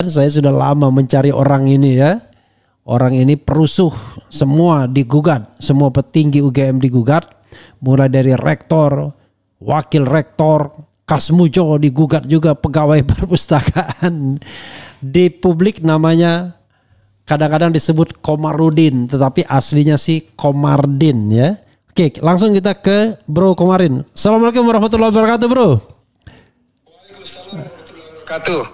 Saya sudah lama mencari orang ini ya. Orang ini perusuh, semua digugat, semua petinggi UGM digugat, mulai dari rektor, wakil rektor, Kasmujo digugat juga, pegawai perpustakaan. Di publik namanya kadang-kadang disebut Komarudin, tetapi aslinya sih Komardin ya. Oke, langsung kita ke Bro Komarin. Assalamualaikum warahmatullahi wabarakatuh, Bro.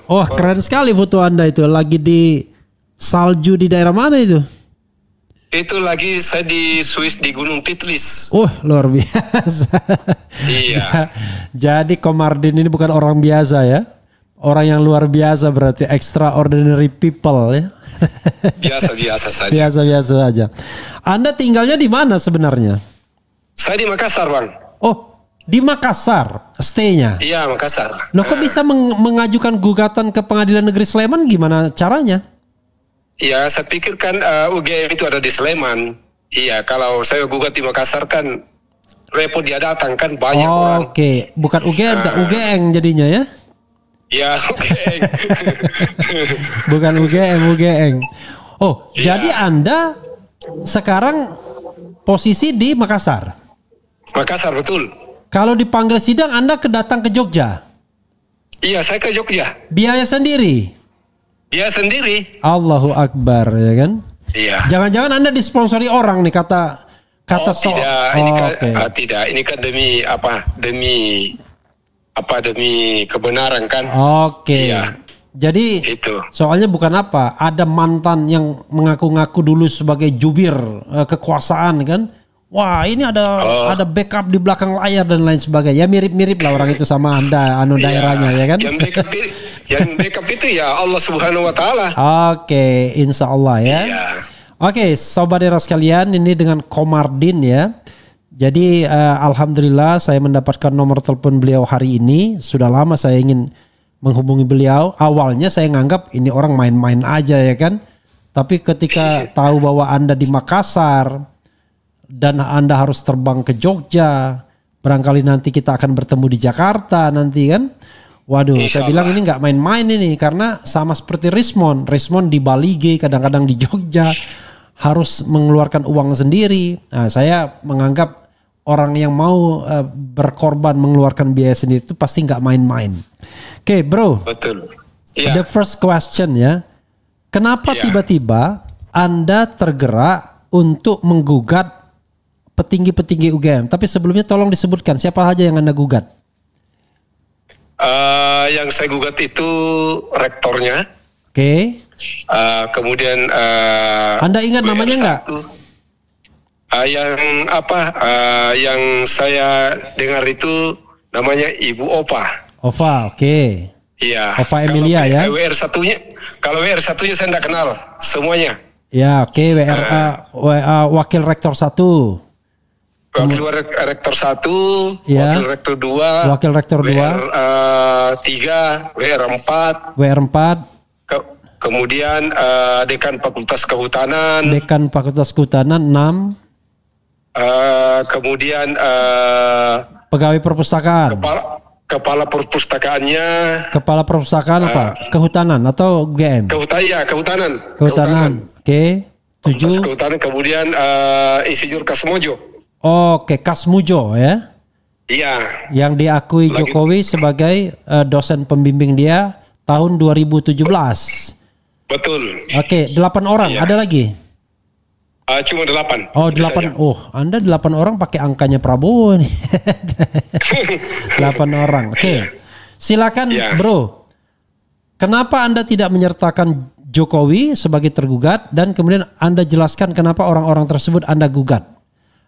Oh, keren sekali foto Anda itu. Lagi di salju di daerah mana itu? Itu lagi saya di Swiss di Gunung Pitlis. Oh, luar biasa. Iya. Jadi Komardin ini bukan orang biasa ya. Orang yang luar biasa berarti, extraordinary people ya. Biasa-biasa saja. Biasa-biasa saja. Anda tinggalnya di mana sebenarnya? Saya di Makassar, Bang. Oh, di Makassar stay-nya? Iya, Makassar. Loh, kok bisa mengajukan gugatan ke Pengadilan Negeri Sleman? Gimana caranya? Iya, saya pikir kan UGM itu ada di Sleman. Iya, kalau saya gugat di Makassar kan repot dia datang kan banyak orang. Oke, bukan UGM, UGM jadinya ya? Iya, UGM. Bukan UGM. Oh, Ya. Jadi Anda sekarang posisi di Makassar? Makassar, betul. Kalau dipanggil sidang Anda datang ke Jogja? Iya, saya ke Jogja. Biaya sendiri? Dia sendiri. Allahu Akbar ya kan? Iya. Jangan-jangan Anda disponsori orang nih kata Tidak, ini kan oke. tidak. Ini kan demi kebenaran kan. Oke. Iya. Jadi Itu. soalnya bukan apa, ada mantan yang mengaku-ngaku dulu sebagai jubir kekuasaan kan. Wah, ini ada backup di belakang layar dan lain sebagainya. Ya mirip-mirip lah orang itu sama Anda daerahnya ya kan. Yang backup itu ya Allah Subhanahu wa taala. Oke, insya Allah ya. Iya. Oke, sobat era sekalian, ini dengan Komardin ya. Jadi alhamdulillah saya mendapatkan nomor telepon beliau hari ini. Sudah lama saya ingin menghubungi beliau. Awalnya saya nganggap ini orang main-main aja ya kan. Tapi ketika tahu bahwa Anda di Makassar dan Anda harus terbang ke Jogja, barangkali nanti kita akan bertemu di Jakarta nanti kan. Waduh, saya bilang ini nggak main-main ini, karena sama seperti Rismond di Bali, kadang-kadang di Jogja harus mengeluarkan uang sendiri. Nah, saya menganggap orang yang mau berkorban mengeluarkan biaya sendiri itu pasti nggak main-main. Oke, Bro. Betul. Ya. The first question ya, kenapa tiba-tiba Anda tergerak untuk menggugat petinggi-petinggi UGM? Tapi sebelumnya tolong disebutkan siapa saja yang Anda gugat. Yang saya gugat itu rektornya. Oke. Kemudian Anda ingat namanya nggak? Yang saya dengar itu namanya Ibu Ova. Ova, oke. Iya. Ova Emilia ya. Kalau WR satunya saya tidak kenal semuanya. Ya, oke. Wakil rektor 1. Wakil rektor 1, ya. wakil rektor 2, wakil rektor 2, WR 3, WR 4, WR 4, kemudian dekan Fakultas Kehutanan, 6, kemudian pegawai perpustakaan, kepala perpustakaannya, kepala perpustakaan apa? Kehutanan atau GM? Kehutanan. Oke. 7. Kehutanan, kemudian Insinyur Kasmojo. Oke, Kasmujo ya. Iya. Yang diakui Jokowi sebagai dosen pembimbing dia tahun 2017. Betul. Oke, 8 orang. Iya. Ada lagi? Cuma 8. Oh, 8. Oh, Anda 8 orang pakai angkanya Prabowo nih. 8 orang. Oke. Silakan, Bro. Kenapa Anda tidak menyertakan Jokowi sebagai tergugat, dan kemudian Anda jelaskan kenapa orang-orang tersebut Anda gugat?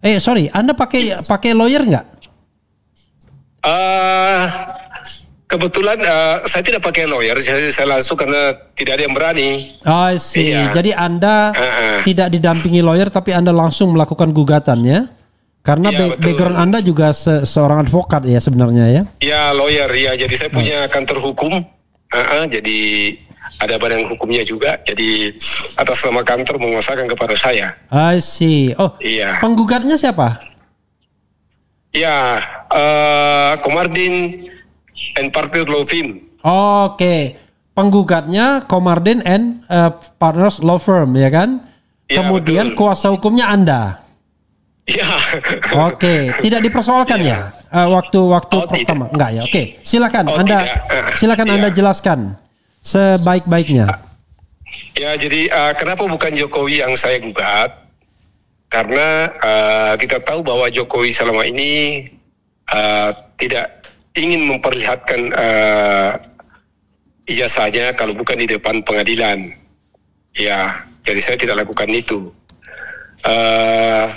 Anda pakai lawyer nggak? Kebetulan saya tidak pakai lawyer, saya langsung karena tidak ada yang berani. I see. Iya. Jadi Anda tidak didampingi lawyer, tapi Anda langsung melakukan gugatan ya? Karena background Anda juga seorang advokat ya sebenarnya ya? Ya, lawyer ya. Jadi saya punya kantor hukum. Jadi ada badan hukumnya juga. Jadi atas nama kantor menguasakan kepada saya. I see. Oh, iya. Penggugatnya siapa? Ya, Komardin and Partner Law Firm. Oke. penggugatnya Komarudin and Partners Law Firm, ya kan? Ya, Kemudian betul. kuasa hukumnya Anda. Ya. Oke, tidak dipersoalkan ya waktu pertama, tidak. enggak ya? Oke, silakan Anda, tidak. silakan Anda jelaskan sebaik-baiknya. Ya, jadi kenapa bukan Jokowi yang saya gugat? Karena kita tahu bahwa Jokowi selama ini tidak ingin memperlihatkan ijazahnya kalau bukan di depan pengadilan. Ya, jadi saya tidak lakukan itu.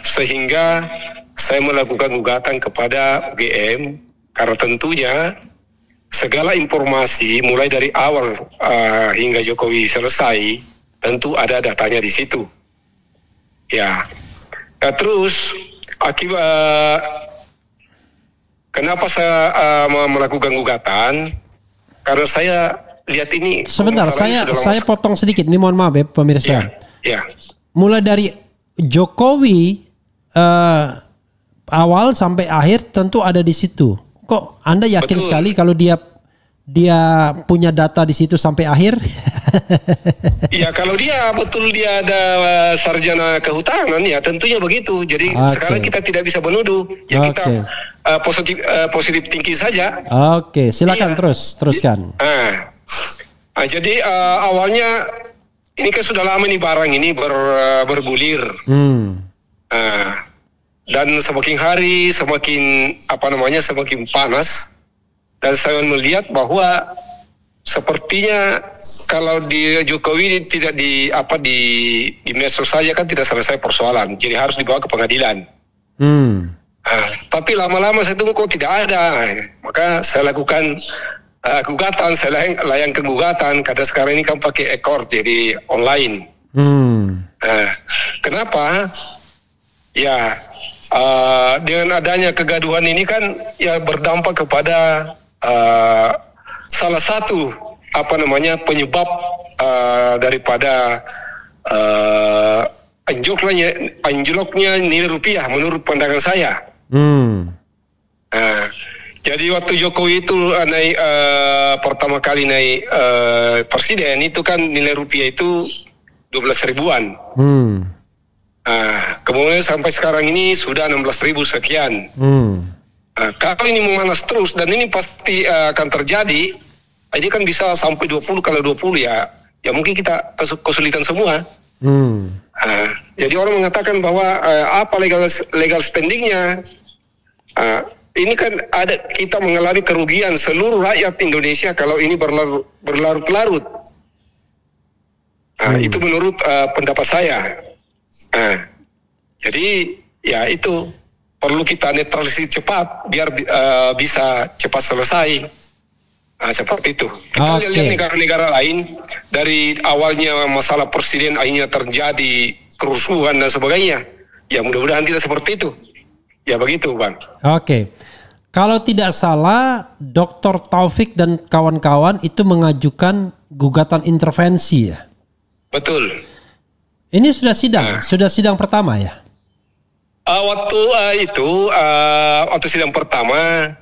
Sehingga saya melakukan gugatan kepada UGM karena tentunya segala informasi mulai dari awal hingga Jokowi selesai tentu ada datanya di situ. Ya, nah, terus akibat kenapa saya melakukan gugatan? Karena saya lihat ini. Sebentar, saya potong sedikit. Ini mohon maaf ya pemirsa. Ya. Mulai dari Jokowi awal sampai akhir tentu ada di situ. Kok Anda yakin Betul. sekali kalau dia punya data di situ sampai akhir? Ya, kalau dia ada sarjana kehutanan ya tentunya begitu. Jadi sekarang kita tidak bisa menuduh. Ya kita positif tinggi saja. Oke, silakan teruskan. Jadi awalnya ini kan sudah lama nih barang ini bergulir. Dan semakin hari semakin semakin panas, dan saya melihat bahwa sepertinya kalau di Jokowi tidak di medsos saja kan tidak selesai persoalan, jadi harus dibawa ke pengadilan. Tapi lama-lama saya tunggu kok tidak ada, maka saya lakukan gugatan, saya layangkan gugatan karena sekarang ini kan pakai e-court jadi online. Kenapa? Ya, dengan adanya kegaduhan ini kan ya berdampak kepada salah satu penyebab daripada anjloknya nilai rupiah menurut pandangan saya. Jadi waktu Jokowi itu naik pertama kali naik presiden itu kan nilai rupiah itu 12 ribuan. Kemudian sampai sekarang ini sudah 16.000 sekian. Kalau ini memanas terus dan ini pasti akan terjadi, ini kan bisa sampai 20. Kalau 20 ya mungkin kita kesulitan semua. Jadi orang mengatakan bahwa apa legal standingnya? Ini kan kita mengalami kerugian seluruh rakyat Indonesia kalau ini berlarut-larut. Itu menurut pendapat saya. Jadi ya itu perlu kita netralisasi cepat biar bisa cepat selesai. Seperti itu. Kita lihat negara-negara lain dari awalnya masalah presiden akhirnya terjadi kerusuhan dan sebagainya. Ya mudah-mudahan tidak seperti itu. Ya begitu, Bang. Oke. Kalau tidak salah, Dr. Taufik dan kawan-kawan itu mengajukan gugatan intervensi ya? Betul. Ini sudah sidang pertama ya? Waktu sidang pertama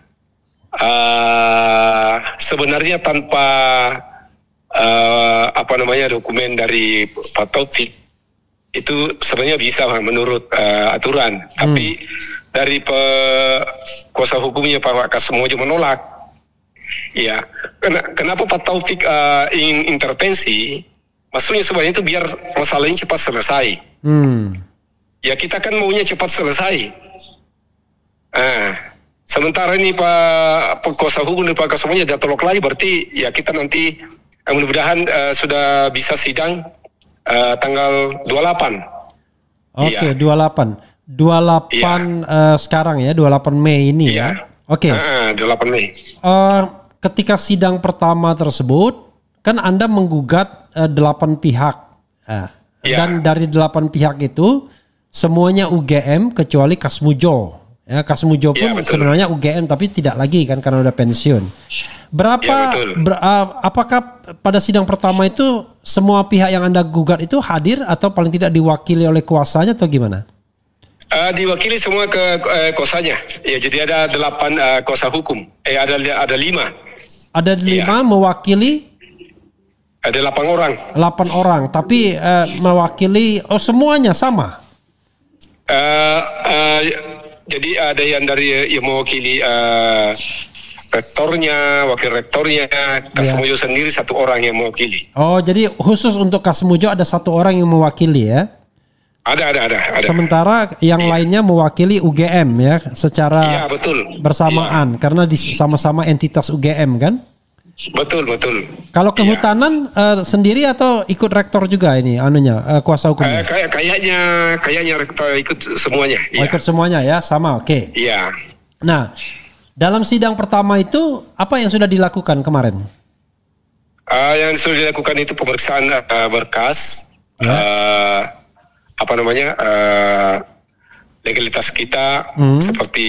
sebenarnya tanpa dokumen dari Pak Taufik itu sebenarnya bisa menurut aturan, tapi dari kuasa hukumnya Pak Kasmojo menolak. Ya, kenapa Pak Taufik ingin intervensi? Maksudnya sebenarnya itu biar masalah ini cepat selesai. Ya kita kan maunya cepat selesai. Sementara ini Pak kuasa hukum dari Pak Kasmojo dia tolak lagi, berarti ya kita nanti mudah-mudahan sudah bisa sidang tanggal 28. Oke, 28 sekarang ya, 28 Mei ini ya. Oke. 28 Mei. Ketika sidang pertama tersebut kan Anda menggugat 8 pihak. Dan dari 8 pihak itu semuanya UGM kecuali Kasmujo. Ya, Kasmujo pun sebenarnya UGM tapi tidak lagi kan karena udah pensiun. Apakah pada sidang pertama itu semua pihak yang Anda gugat itu hadir atau paling tidak diwakili oleh kuasanya atau gimana? Diwakili semua ke kuasanya. Ya, jadi ada 8 kuasa hukum. Ada 5. Ada 5 mewakili Ada 8 orang. 8 orang, tapi mewakili semuanya sama. Jadi ada yang yang mewakili rektornya, wakil rektornya, Kasmujo sendiri 1 orang yang mewakili. Oh, jadi khusus untuk Kasmujo ada 1 orang yang mewakili ya? Ada. Sementara yang lainnya mewakili UGM ya, secara betul. bersamaan karena sama-sama entitas UGM kan? Betul. Kalau kehutanan sendiri atau ikut rektor juga ini anunya kuasa hukumnya? Kayaknya rektor ikut semuanya. Oh, ikut semuanya ya, sama, oke. Iya. Nah, dalam sidang pertama itu apa yang sudah dilakukan kemarin? Yang sudah dilakukan itu pemeriksaan berkas, legalitas kita seperti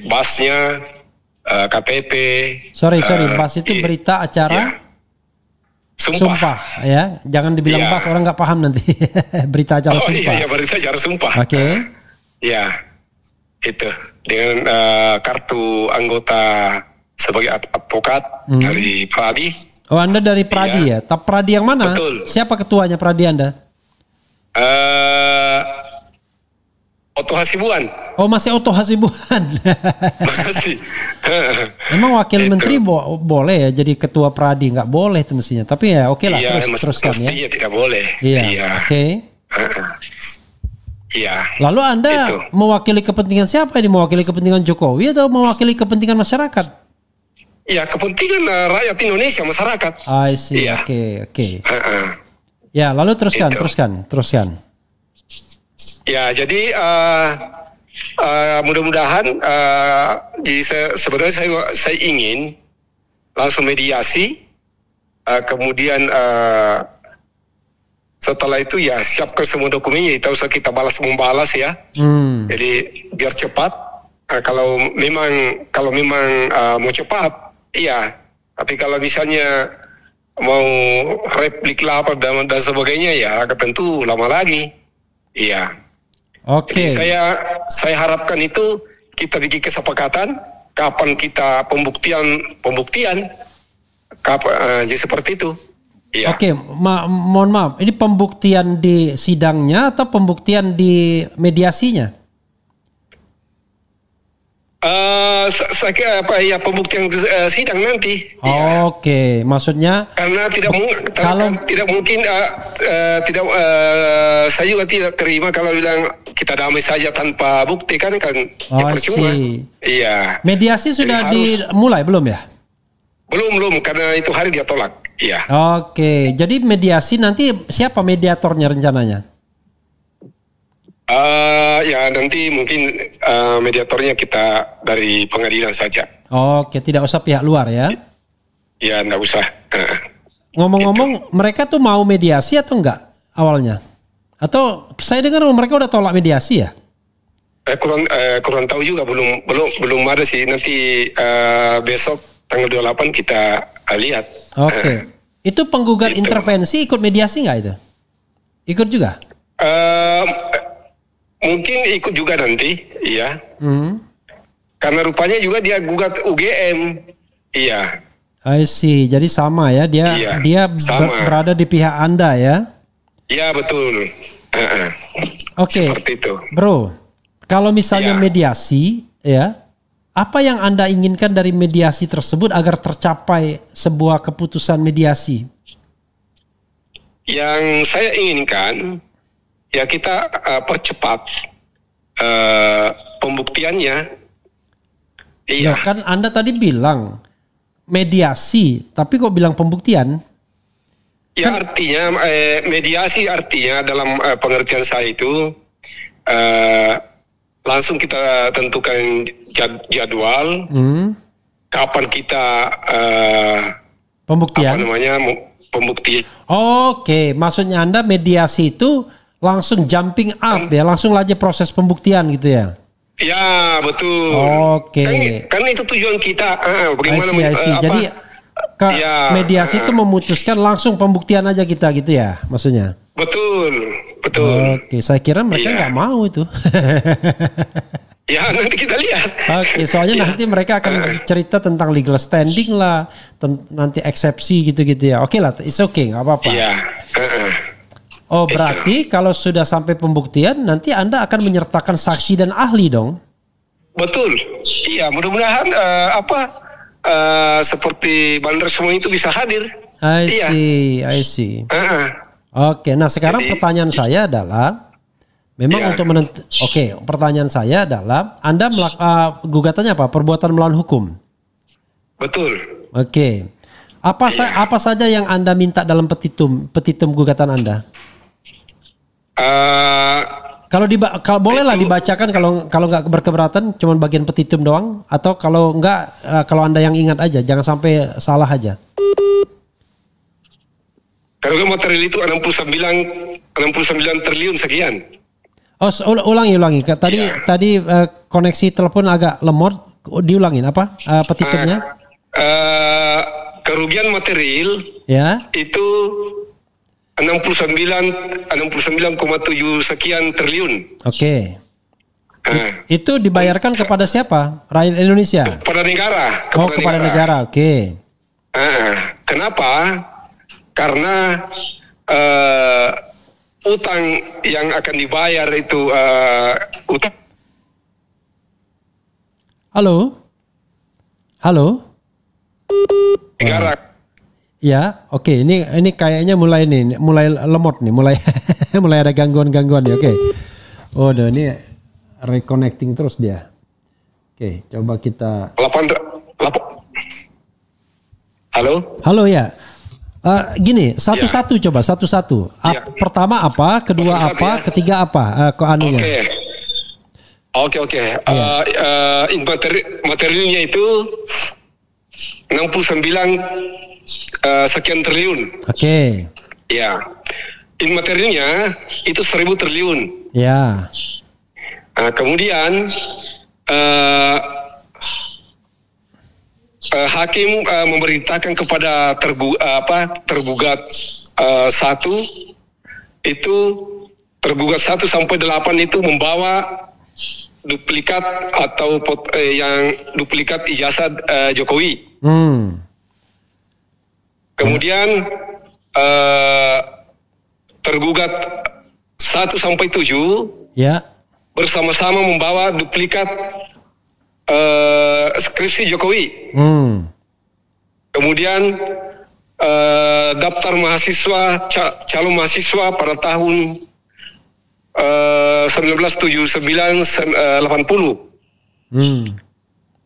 BAS-nya, KTP. Sorry, BAS itu berita acara sumpah ya, jangan dibilang BAS, orang nggak paham nanti. Berita acara sumpah. Iya, berita acara sumpah. Oke. Ya, itu dengan kartu anggota sebagai advokat dari Pradi. Oh, Anda dari Pradi ya? Tapi Pradi yang mana? Betul. Siapa ketuanya Pradi Anda? Oto Hasibuan. Oh, masih Oto Hasibuan. Makasih. Emang wakil menteri boleh ya jadi ketua Pradi? Nggak boleh itu mestinya. Tapi ya oke lah, teruskan ya. Iya, tidak boleh. Iya. Oke. Iya. Lalu Anda mewakili kepentingan siapa ini? Mewakili kepentingan Jokowi atau mewakili kepentingan masyarakat? Ya, kepentingan rakyat Indonesia, masyarakat. I see. Oke. Ya, lalu teruskan. Ya, jadi mudah-mudahan sebenarnya saya ingin langsung mediasi, kemudian setelah itu ya siapkan semua dokumennya, tidak usah kita balas-membalas ya. Jadi biar cepat. Kalau memang mau cepat, iya. Tapi kalau misalnya mau replik lapor dan sebagainya ya tentu lama lagi. Iya. Oke. Jadi saya harapkan itu kita bikin kesepakatan kapan kita pembuktian kapan, jadi seperti itu. Iya. Oke, mohon maaf. Ini pembuktian di sidangnya atau pembuktian di mediasinya? Saya pembuktian sidang nanti. Oke, maksudnya karena tidak mungkin saya juga tidak terima kalau bilang kita damai saja tanpa bukti kan percuma. Iya. Mediasi sudah dimulai belum ya? Belum karena itu hari dia tolak. Iya. Oke, jadi mediasi nanti siapa mediatornya rencananya? Ya nanti mungkin mediatornya kita dari pengadilan saja. Oke, tidak usah pihak luar ya? Ya, enggak usah. Ngomong-ngomong, mereka tuh mau mediasi atau enggak awalnya? Atau saya dengar mereka udah tolak mediasi ya? Kurang tahu juga, belum ada sih. Nanti besok tanggal 28 kita lihat. Oke. Itu penggugat intervensi ikut mediasi nggak itu? Ikut juga? Mungkin ikut juga nanti, iya. Karena rupanya juga dia gugat UGM, iya. I see. Jadi sama ya, dia berada di pihak Anda ya? Iya betul. Oke. Seperti itu. Bro, kalau misalnya mediasi, ya, apa yang Anda inginkan dari mediasi tersebut agar tercapai sebuah keputusan mediasi? Yang saya inginkan, ya kita percepat pembuktiannya. Iya. Nah, kan Anda tadi bilang mediasi, tapi kok bilang pembuktian? Ya kan, artinya mediasi artinya dalam pengertian saya itu langsung kita tentukan jadwal kapan kita pembuktian. Pembuktian. Oke, maksudnya Anda mediasi itu langsung jumping up ya, langsung aja proses pembuktian gitu ya? Ya betul. Oke. Kan itu tujuan kita. Bagaimana? I see. Jadi mediasi itu memutuskan langsung pembuktian aja kita gitu ya, maksudnya? Betul. Oke, saya kira mereka nggak mau itu. Ya nanti kita lihat. Oke, soalnya nanti mereka akan cerita tentang legal standing lah, nanti eksepsi gitu-gitu ya. Oke lah, it's okay, nggak apa-apa. Iya. Oh, berarti kalau sudah sampai pembuktian, nanti Anda akan menyertakan saksi dan ahli dong? Betul. Iya, mudah-mudahan seperti bandar semua itu bisa hadir. I see. Oke, nah sekarang pertanyaan saya adalah, memang untuk pertanyaan saya adalah, Anda gugatannya apa? Perbuatan melawan hukum. Betul. Oke. Apa saja yang Anda minta dalam petitum gugatan Anda? Kalau bolehlah dibacakan, kalau nggak berkeberatan, cuman bagian petitum doang, atau kalau nggak, kalau Anda yang ingat aja, jangan sampai salah aja. Kalau material itu 69 triliun sekian. Oh, ulangi. Tadi koneksi telepon agak lemot. Diulangin apa petitumnya? Kerugian material itu 69,7 sekian triliun. Oke. Itu dibayarkan kepada siapa? Rakyat Indonesia? Kepada negara. Kepada negara. Oke. Kenapa? Karena utang yang akan dibayar itu utang. Halo. Negara. Ya, oke. Ini kayaknya mulai lemot nih, mulai ada gangguan nih. Oke. Oh, ini reconnecting terus dia. Oke, coba kita. Halo ya. Gini, satu-satu coba, satu-satu. Pertama apa, kedua apa, ketiga apa? Anunya. Oke. Materialnya itu 69 sekian triliun. Oke. Ya. Materialnya itu 1000 triliun. Ya. Kemudian hakim memerintahkan kepada tergugat 1 itu tergugat 1 sampai 8 itu membawa duplikat atau yang duplikat ijazah Jokowi. Kemudian tergugat 1 sampai 7 bersama-sama membawa duplikat skripsi Jokowi. Kemudian daftar mahasiswa calon mahasiswa pada tahun 1979-80.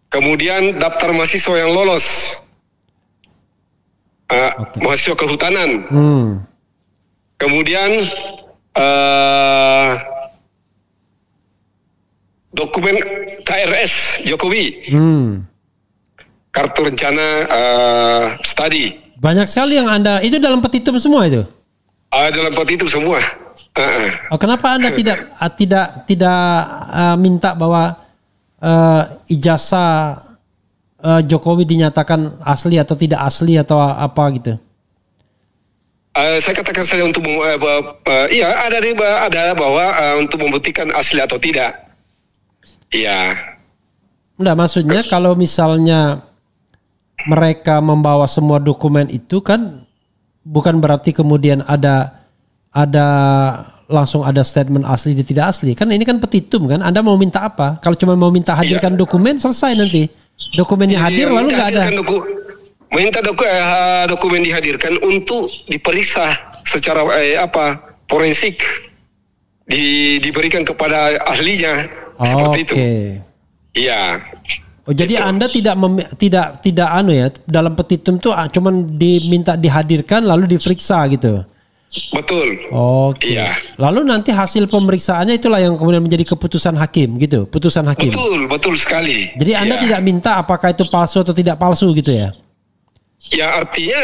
Kemudian daftar mahasiswa yang lolos mahasiswa kehutanan. Kemudian dokumen KRS Jokowi, kartu rencana studi. Banyak sekali yang Anda itu dalam petitum semua itu. Dalam petitum semua. Kenapa Anda tidak minta bahwa ijazah Jokowi dinyatakan asli atau tidak asli atau apa gitu? Saya katakan saja untuk ada bahwa untuk membuktikan asli atau tidak. Iya. Enggak, maksudnya kalau misalnya mereka membawa semua dokumen itu kan bukan berarti kemudian ada langsung ada statement asli dan tidak asli. Kan ini kan petitum kan. Anda mau minta apa? Kalau cuma mau minta hadirkan dokumen, selesai nanti. Dokumennya hadir lalu nggak ada. Minta dokumen dihadirkan untuk diperiksa secara forensik, diberikan kepada ahlinya. Seperti itu. Iya. Oh, jadi Anda tidak dalam petitum tuh cuman diminta dihadirkan lalu diperiksa gitu. Betul. Oke. Iya. Lalu nanti hasil pemeriksaannya itulah yang kemudian menjadi keputusan hakim gitu, putusan hakim. Betul sekali. Jadi Anda tidak minta apakah itu palsu atau tidak palsu gitu ya? Ya artinya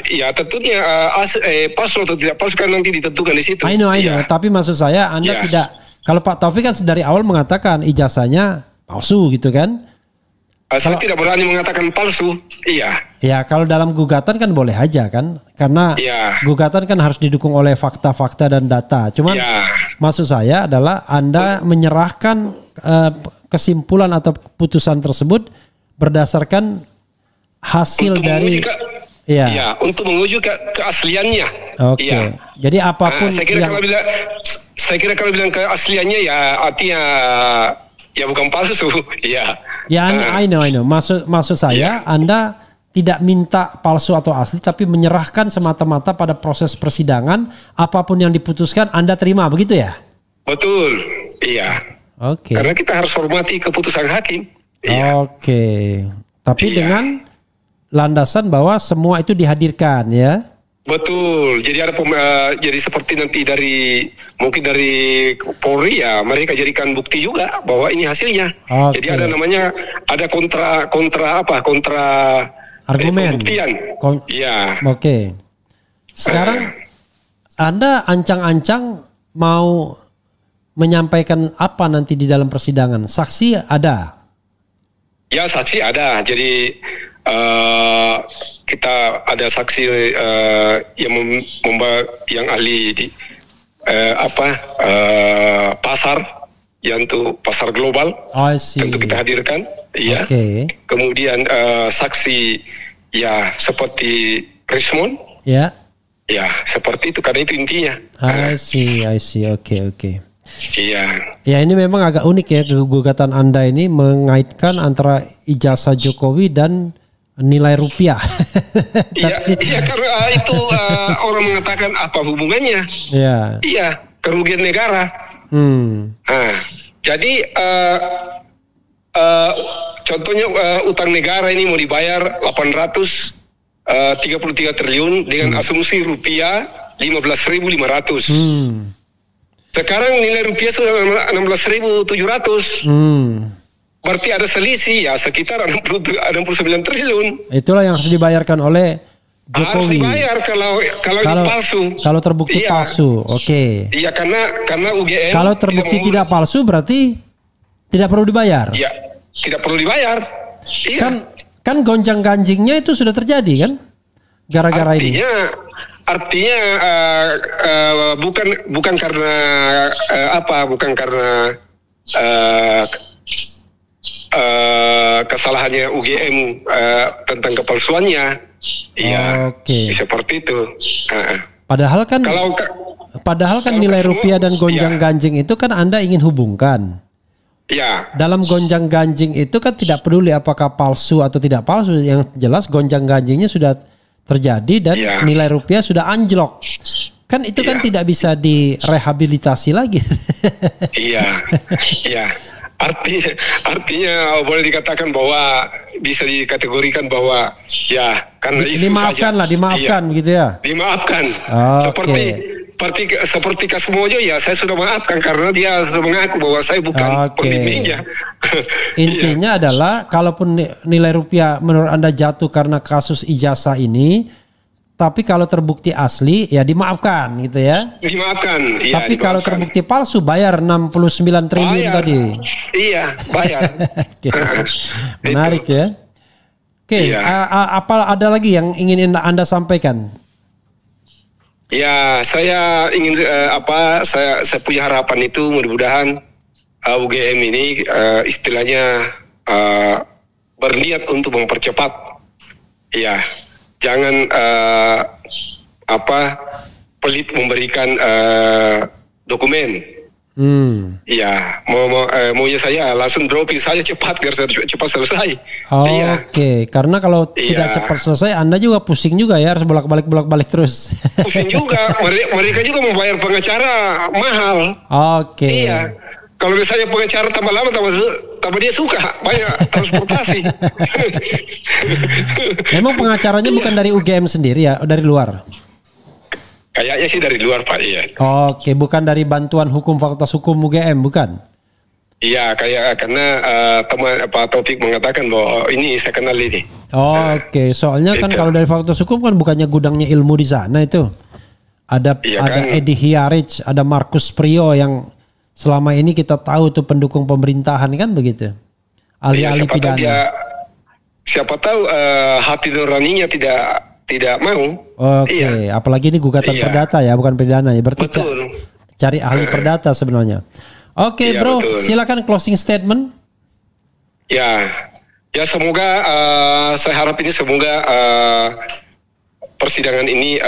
ya tentunya palsu atau tidak palsu kan nanti ditentukan di situ. I know. Tapi maksud saya Anda tidak. Kalau Pak Taufik kan dari awal mengatakan ijazahnya palsu gitu kan? Saya tidak berani mengatakan palsu. Iya. Ya kalau dalam gugatan kan boleh aja kan? Karena gugatan kan harus didukung oleh fakta-fakta dan data. Cuman maksud saya adalah Anda menyerahkan kesimpulan atau keputusan tersebut berdasarkan hasil Untuk dari ya, untuk menguji keasliannya. Oke. Ya. Jadi apapun saya kira kalau bilang keasliannya ya artinya ya bukan palsu. Ya. Ya, I know. Maksud saya Anda tidak minta palsu atau asli, tapi menyerahkan semata-mata pada proses persidangan, apapun yang diputuskan Anda terima, begitu ya? Betul, iya. Oke. Karena kita harus hormati keputusan hakim. Iya. Oke. Tapi dengan landasan bahwa semua itu dihadirkan, ya? Betul. Jadi ada jadi seperti nanti mungkin dari Polri ya, mereka jadikan bukti juga bahwa ini hasilnya. Oke. Jadi ada kontra argumen. pembuktian. Iya. Oke. Sekarang Anda ancang-ancang mau menyampaikan apa nanti di dalam persidangan? Saksi ada? Ya, saksi ada. Jadi kita ada saksi yang ahli di pasar, yang untuk pasar global. I see. Tentu kita hadirkan. Iya. Oke. Kemudian saksi ya seperti Rismon. Ya. Ya, seperti itu, karena itu intinya. I see. Oke. Iya. Ya, ini memang agak unik ya, gugatan Anda ini mengaitkan antara ijazah Jokowi dan nilai rupiah. Iya, karena itu orang mengatakan apa hubungannya? Iya. Iya, kerugian negara. Jadi contohnya utang negara ini mau dibayar 833 triliun dengan asumsi rupiah 15.500. Sekarang nilai rupiah sudah 16.700. Berarti ada selisih ya sekitar 69 triliun. Itulah yang harus dibayarkan oleh Jokowi. Harus dibayar kalau ini palsu. Kalau terbukti palsu, oke. Iya, karena UGM. Kalau terbukti tidak palsu berarti tidak perlu dibayar. Iya, tidak perlu dibayar. Iya. Kan gonjang-ganjingnya itu sudah terjadi kan? Gara-gara ini. Artinya bukan karena bukan karena kesalahannya UGM tentang kepalsuannya. Iya. Oke. Seperti itu. Padahal kan nilai rupiah dan gonjang-ganjing itu kan Anda ingin hubungkan. Ya. Dalam gonjang-ganjing itu kan tidak peduli apakah palsu atau tidak palsu, yang jelas gonjang-ganjingnya sudah terjadi dan nilai rupiah sudah anjlok. Kan itu kan tidak bisa direhabilitasi lagi. Iya. Artinya boleh dikatakan bahwa bisa dikategorikan bahwa ya karena isu dimaafkan gitu ya. Dimaafkan. Seperti Kasmojo ya, saya sudah maafkan karena dia sudah mengaku bahwa saya bukan pembimbingnya. Intinya adalah kalaupun nilai rupiah menurut Anda jatuh karena kasus ijazah ini, tapi kalau terbukti asli ya dimaafkan gitu ya. Dimaafkan. Iya, tapi kalau terbukti palsu bayar 69 triliun tadi. Iya, bayar. Menarik ya. Oke, apa ada lagi yang ingin Anda sampaikan? Ya, saya ingin saya punya harapan itu mudah-mudahan UGM ini istilahnya berniat untuk mempercepat. Ya, jangan pelit memberikan dokumen. Iya, maunya saya langsung dropping saja cepat biar cepat selesai. Oke. Karena kalau tidak cepat selesai, Anda juga pusing juga ya, harus bolak-balik terus. Pusing juga, mereka juga membayar pengacara mahal. Oke. Iya. Kalau misalnya pengacara tambah lama, tambah dia suka banyak transportasi. Memang pengacaranya bukan dari UGM sendiri ya, dari luar? Kayaknya sih dari luar, Pak. Iya. Oke, bukan dari bantuan hukum Fakultas Hukum UGM, bukan? Iya, karena teman Pak Taufik mengatakan bahwa ini saya kenal ini. Oke, soalnya kan kalau dari Fakultas Hukum kan bukannya gudangnya ilmu di sana itu. Ada Edi Hiarich, ada Markus Priyo yang selama ini kita tahu tuh pendukung pemerintahan kan begitu. Ahli-ahli pidana. Siapa tahu hati nuraninya tidak mau. Oke, apalagi ini gugatan perdata ya, bukan pidana ya. Berarti cari ahli perdata sebenarnya. Oke, bro, betul. Silakan closing statement. Ya, ya semoga saya harap ini semoga persidangan ini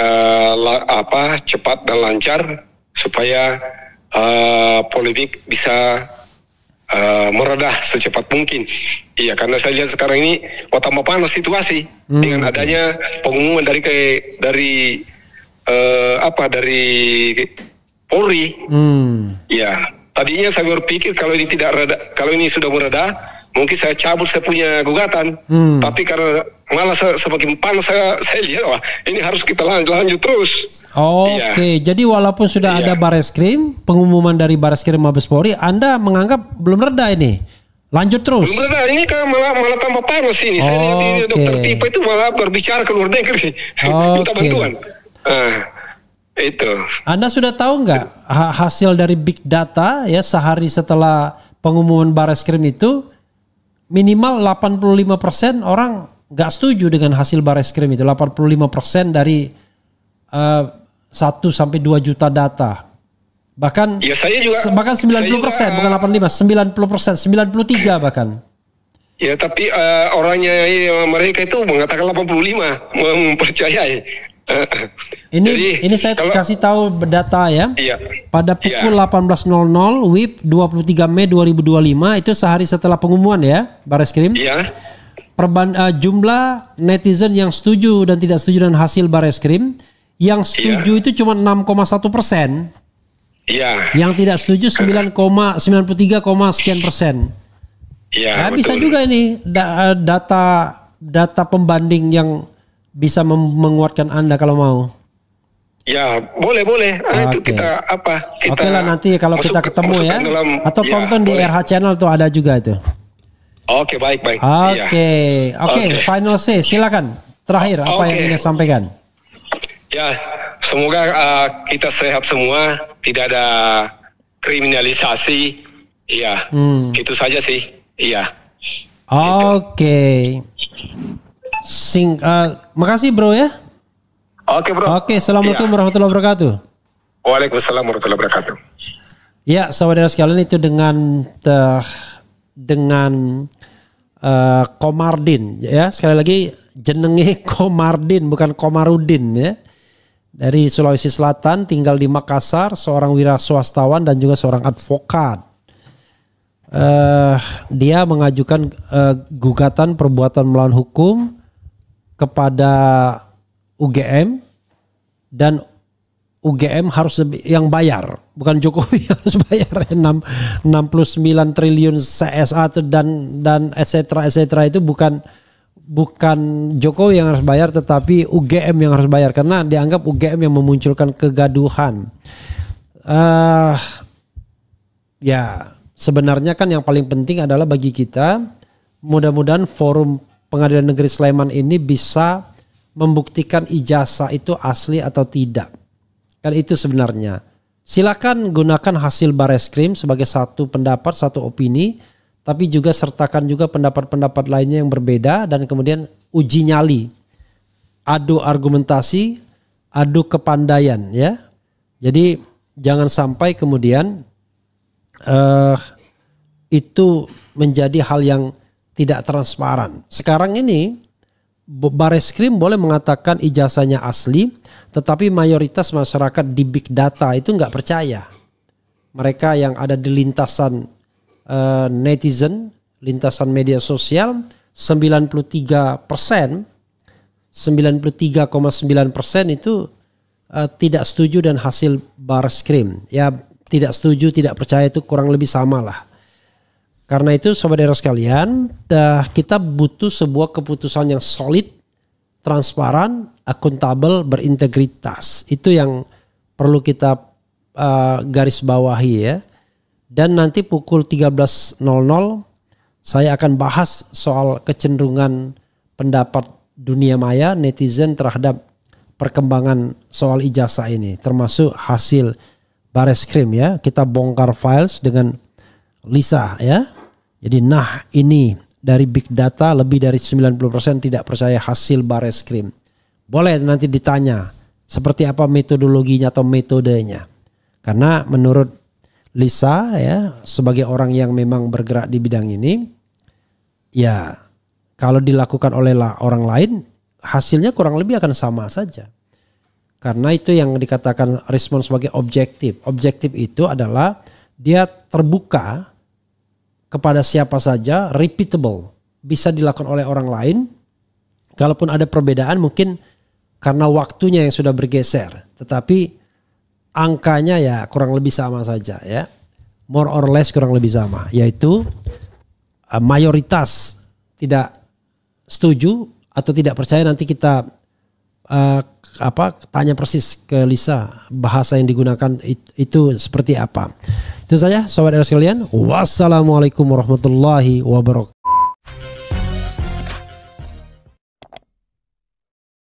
cepat dan lancar supaya polemik bisa meredah secepat mungkin. Iya, karena saya lihat sekarang ini tambah panas situasi dengan adanya pengumuman dari Polri. Ya, tadinya saya berpikir kalau ini sudah mereda, mungkin saya cabut saya punya gugatan. Tapi karena malah semakin panas saya lihat, wah ini harus kita lanjut terus. Oke, jadi walaupun sudah ada Bareskrim, pengumuman dari Bareskrim Mabes Polri, Anda menganggap belum reda ini? Lanjut terus? Belum reda, ini kan malah tambah panas ini. Saya lihat ini dokter Tipa itu malah berbicara ke luar negeri, minta bantuan. Itu. Anda sudah tahu nggak hasil dari big data ya sehari setelah pengumuman Bareskrim itu minimal 85% orang nggak setuju dengan hasil Bareskrim itu. 85% dari 1 sampai 2 juta data. Bahkan ya, saya juga, bahkan 90%, bukan 85, 90%, 93 bahkan. Ya, tapi orangnya mereka itu mengatakan 85 mempercayai. Ini saya kasih tahu data ya. Iya. Pada pukul 18.00 WIB 23 Mei 2025 itu sehari setelah pengumuman ya Bareskrim. Iya. Jumlah netizen yang setuju dan tidak setuju dengan hasil Bareskrim, yang setuju itu cuma 6,1%. Iya. Yang tidak setuju 93, sekian persen. Iya. Nah, bisa juga ini data pembanding yang bisa menguatkan Anda kalau mau. Ya, boleh. Itu kita Oke lah, nanti kalau kita ketemu ya. Atau tonton di RH Channel tuh ada juga itu. Oke, baik. Oke, final say, silakan. Terakhir apa yang ingin sampaikan? Ya, semoga kita sehat semua, tidak ada kriminalisasi. Iya, itu saja sih. Iya. Oke. Makasih bro ya. Oke bro. Oke, assalamualaikum warahmatullahi wabarakatuh. Waalaikumsalam warahmatullahi wabarakatuh. Ya, saudara sekalian, itu dengan Komardin ya, sekali lagi jenenge Komardin bukan Komarudin ya, dari Sulawesi Selatan, tinggal di Makassar, seorang wira swastawan dan juga seorang advokat. Dia mengajukan gugatan perbuatan melawan hukum kepada UGM, dan UGM harus yang bayar, bukan Jokowi harus bayar 69 triliun CSA dan etc. itu bukan Jokowi yang harus bayar, tetapi UGM yang harus bayar karena dianggap UGM yang memunculkan kegaduhan. Ya, sebenarnya kan yang paling penting adalah bagi kita, mudah-mudahan forum Pengadilan Negeri Sleman ini bisa membuktikan ijazah itu asli atau tidak. Kan itu sebenarnya. Silakan gunakan hasil Bareskrim sebagai satu pendapat, satu opini, tapi juga sertakan juga pendapat-pendapat lainnya yang berbeda, dan kemudian uji nyali, adu argumentasi, adu kepandaian ya. Jadi jangan sampai kemudian itu menjadi hal yang tidak transparan. Sekarang ini Bareskrim boleh mengatakan ijazahnya asli, tetapi mayoritas masyarakat di big data itu nggak percaya. Mereka yang ada di lintasan netizen, lintasan media sosial, 93%, 93,9% itu tidak setuju dan hasil Bareskrim. Ya, tidak setuju, tidak percaya itu kurang lebih sama lah. Karena itu saudara sekalian, kita butuh sebuah keputusan yang solid, transparan, akuntabel, berintegritas. Itu yang perlu kita garis bawahi ya. Dan nanti pukul 13.00 saya akan bahas soal kecenderungan pendapat dunia maya, netizen terhadap perkembangan soal ijazah ini, termasuk hasil Bareskrim ya. Kita bongkar files dengan Lisa ya. Jadi ini dari big data lebih dari 90% tidak percaya hasil Bareskrim. Boleh nanti ditanya seperti apa metodologinya atau metodenya. Karena menurut Lisa ya, sebagai orang yang memang bergerak di bidang ini, ya kalau dilakukan oleh orang lain hasilnya kurang lebih akan sama saja. Karena itu yang dikatakan respon sebagai objektif. Objektif itu adalah dia terbuka kepada siapa saja, repeatable, bisa dilakukan oleh orang lain. Kalaupun ada perbedaan mungkin karena waktunya yang sudah bergeser, tetapi angkanya ya kurang lebih sama saja ya. More or less kurang lebih sama, yaitu mayoritas tidak setuju atau tidak percaya. Nanti kita tanya persis ke Lisa bahasa yang digunakan itu seperti apa. Itu saja sobat sekalian. Wassalamualaikum warahmatullahi wabarakatuh.